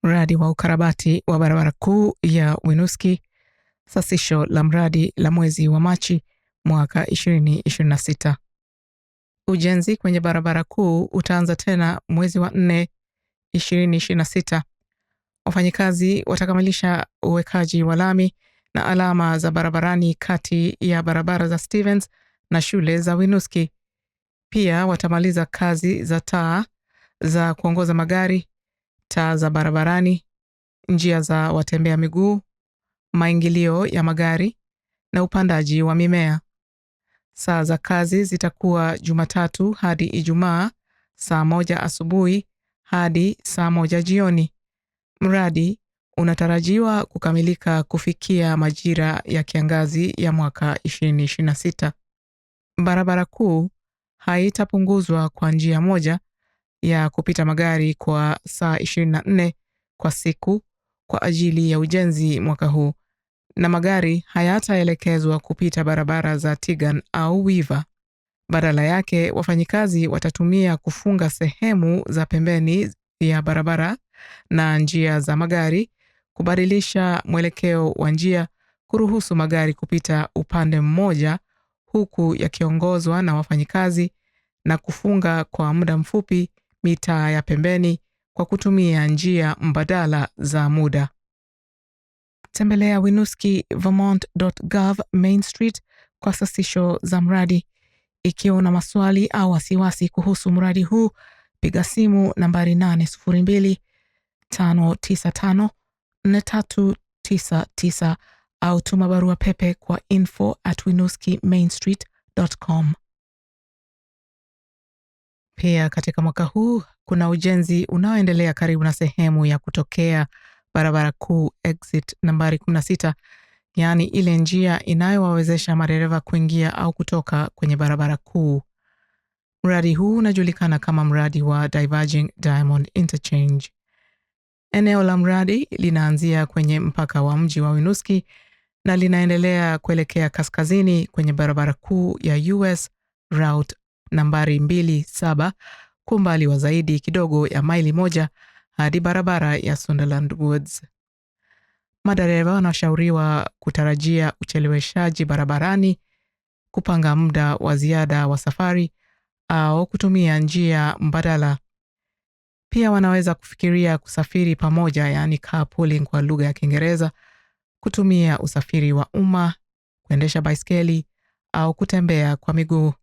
Mradi wa ukarabati wa barabara kuu ya Winooski, sasisho la mradi la mwezi wa Machi mwaka 2026. Ujenzi kwenye barabara kuu utaanza tena mwezi wa 4, 2026. Wafanyikazi watakamilisha uwekaji wa lami na alama za barabarani kati ya barabara za Stevens na shule za Winooski. Pia watamaliza kazi za taa za kuongoza magari, taa za barabarani, njia za watembea miguu, maingilio ya magari na upandaji wa mimea. Saa za kazi zitakuwa Jumatatu hadi Ijumaa, saa 1 asubuhi hadi saa 1 jioni. Mradi unatarajiwa kukamilika kufikia majira ya kiangazi ya mwaka 2026. Barabara kuu haitapunguzwa kwa njia moja ya kupita magari kwa saa 24 kwa siku kwa ajili ya ujenzi mwaka huu, na magari hayataelekezwa kupita barabara za Tigan au Weaver. Badala yake, wafanyikazi watatumia kufunga sehemu za pembeni ya barabara na njia za magari, kubadilisha mwelekeo wa njia, kuruhusu magari kupita upande mmoja huku yakiongozwa na wafanyikazi, na kufunga kwa muda mfupi mitaa ya pembeni kwa kutumia njia mbadala za muda. Tembelea winooskivermont.gov Main Street kwa sasisho za mradi. Ikiwa una maswali au wasiwasi kuhusu mradi huu, piga simu nambari 802-595-4399 au tuma barua pepe kwa info@winooskimainstreet.com. Pia katika mwaka huu kuna ujenzi unaoendelea karibu na sehemu ya kutokea barabara kuu exit nambari 16, yaani ile njia inayowawezesha madereva kuingia au kutoka kwenye barabara kuu. Mradi huu unajulikana kama mradi wa Diverging Diamond Interchange. Eneo la mradi linaanzia kwenye mpaka wa mji wa Winooski na linaendelea kuelekea kaskazini kwenye barabara kuu ya US Route nambari 27 kwa umbali wa zaidi kidogo ya maili 1 hadi barabara ya Sunderland Woods. Madereva wanashauriwa kutarajia ucheleweshaji barabarani, kupanga muda wa ziada wa safari au kutumia njia mbadala. Pia wanaweza kufikiria kusafiri pamoja, yaani carpooling kwa lugha ya Kiingereza, kutumia usafiri wa umma, kuendesha baiskeli au kutembea kwa miguu.